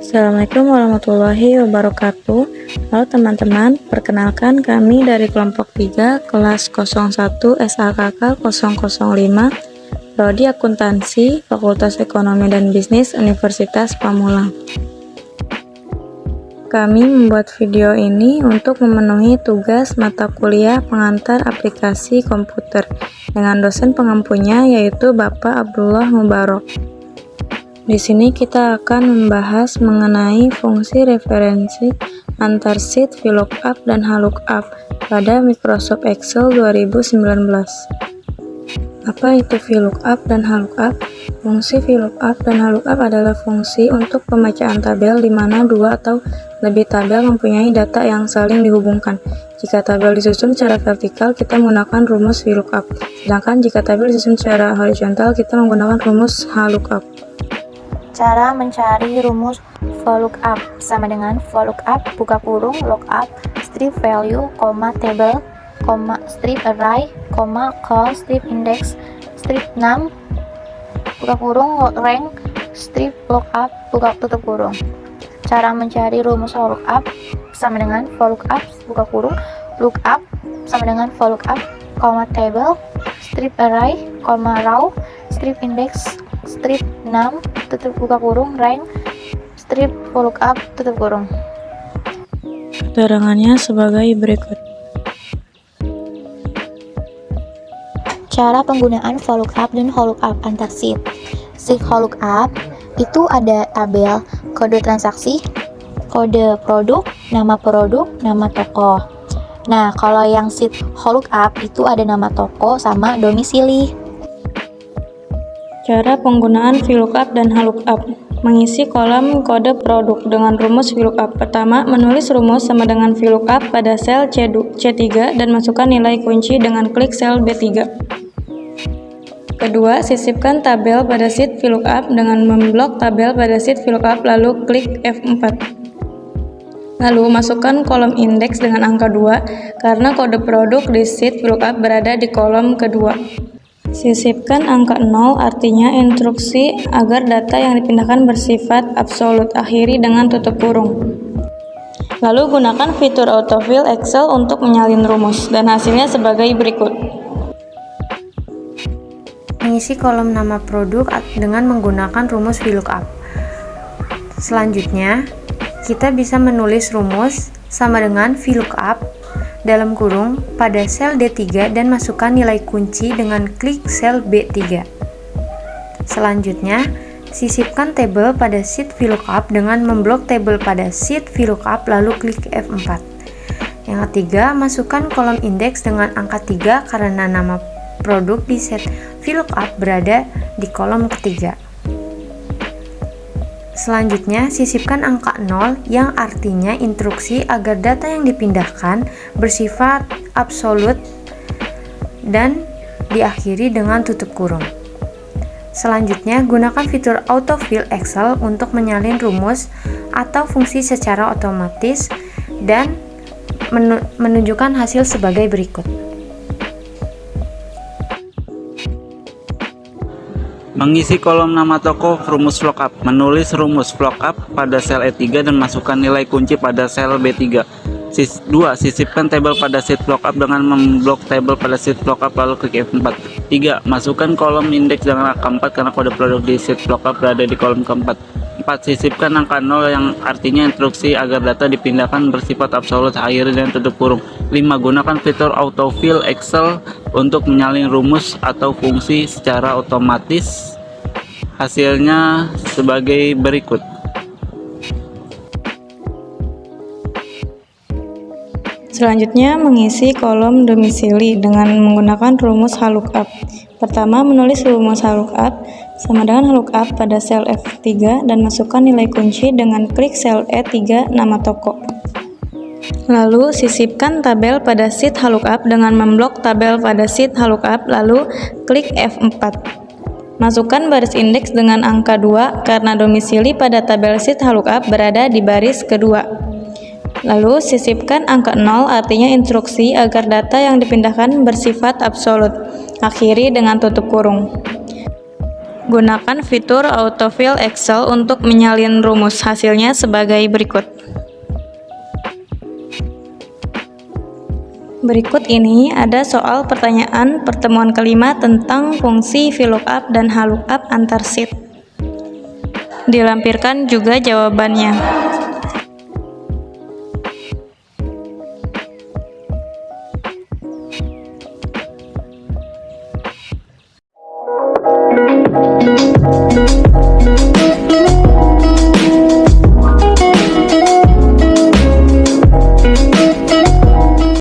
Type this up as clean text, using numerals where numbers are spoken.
Assalamualaikum warahmatullahi wabarakatuh. Halo teman-teman, perkenalkan kami dari kelompok 3 kelas 01 SAKK 005 Prodi Akuntansi Fakultas Ekonomi dan Bisnis Universitas Pamulang. Kami membuat video ini untuk memenuhi tugas mata kuliah pengantar aplikasi komputer dengan dosen pengampunya yaitu Bapak Abdullah Mubarok. Di sini kita akan membahas mengenai fungsi referensi antar sheet VLOOKUP dan HLOOKUP pada Microsoft Excel 2019. Apa itu VLOOKUP dan HLOOKUP? Fungsi VLOOKUP dan HLOOKUP adalah fungsi untuk pembacaan tabel di mana dua atau lebih tabel mempunyai data yang saling dihubungkan. Jika tabel disusun secara vertikal, kita menggunakan rumus VLOOKUP. Sedangkan jika tabel disusun secara horizontal, kita menggunakan rumus HLOOKUP. Cara mencari rumus VLOOKUP sama dengan VLOOKUP buka kurung lookup strip value, table, strip array, call strip index, strip num buka kurung rank, strip lookup buka tutup kurung. Cara mencari rumus VLOOKUP sama dengan VLOOKUP buka kurung lookup sama dengan VLOOKUP, table, strip array, row, strip index, strip num tutup buka kurung rank, strip VLOOKUP tutup kurung. Keterangannya sebagai berikut. Cara penggunaan VLOOKUP dan HLOOKUP antar sheet. Sheet VLOOKUP itu ada tabel, kode transaksi, kode produk, nama toko. Nah, kalau yang sheet HLOOKUP itu ada nama toko sama domisili. Cara penggunaan VLOOKUP dan HLOOKUP. Mengisi kolom kode produk dengan rumus VLOOKUP. Pertama, menulis rumus sama dengan VLOOKUP pada sel C3 dan masukkan nilai kunci dengan klik sel B3. Kedua, sisipkan tabel pada sheet VLOOKUP dengan memblok tabel pada sheet VLOOKUP lalu klik F4. Lalu, masukkan kolom indeks dengan angka 2 karena kode produk di sheet VLOOKUP berada di kolom kedua. Sisipkan angka 0 artinya instruksi agar data yang dipindahkan bersifat absolut, akhiri dengan tutup kurung. Lalu gunakan fitur autofill Excel untuk menyalin rumus dan hasilnya sebagai berikut. Mengisi kolom nama produk dengan menggunakan rumus VLOOKUP. Selanjutnya, kita bisa menulis rumus sama dengan VLOOKUP dalam kurung pada sel D3 dan masukkan nilai kunci dengan klik sel B3. Selanjutnya, sisipkan tabel pada sheet VLOOKUP dengan memblok tabel pada sheet VLOOKUP lalu klik F4. Yang ketiga, masukkan kolom indeks dengan angka 3 karena nama produk di sheet VLOOKUP berada di kolom ketiga. Selanjutnya, sisipkan angka 0 yang artinya instruksi agar data yang dipindahkan bersifat absolut dan diakhiri dengan tutup kurung. Selanjutnya, gunakan fitur autofill Excel untuk menyalin rumus atau fungsi secara otomatis dan menunjukkan hasil sebagai berikut. Mengisi kolom nama toko rumus VLOOKUP. Menulis rumus VLOOKUP pada sel E3 dan masukkan nilai kunci pada sel B3. 2. Sisipkan tabel pada sheet VLOOKUP dengan memblok tabel pada sheet VLOOKUP lalu klik F4. 3. Masukkan kolom indeks dengan angka 4 karena kode produk di sheet VLOOKUP berada di kolom keempat. 4. Sisipkan angka 0 yang artinya instruksi agar data dipindahkan bersifat absolut, akhiri dan tutup kurung. 5. Gunakan fitur autofill Excel untuk menyalin rumus atau fungsi secara otomatis. Hasilnya sebagai berikut. Selanjutnya, mengisi kolom domisili dengan menggunakan rumus HLOOKUP. Pertama, menulis rumus HLOOKUP sama dengan HLOOKUP pada sel F3 dan masukkan nilai kunci dengan klik sel E3 nama toko. Lalu, sisipkan tabel pada sheet HLOOKUP dengan memblok tabel pada sheet HLOOKUP lalu klik F4. Masukkan baris indeks dengan angka 2 karena domisili pada tabel sheet HLOOKUP berada di baris kedua. Lalu, sisipkan angka 0 artinya instruksi agar data yang dipindahkan bersifat absolut, akhiri dengan tutup kurung. Gunakan fitur autofill Excel untuk menyalin rumus. Hasilnya sebagai berikut. Berikut ini ada soal pertanyaan pertemuan kelima tentang fungsi VLOOKUP dan HLOOKUP antar sheet. Dilampirkan juga jawabannya.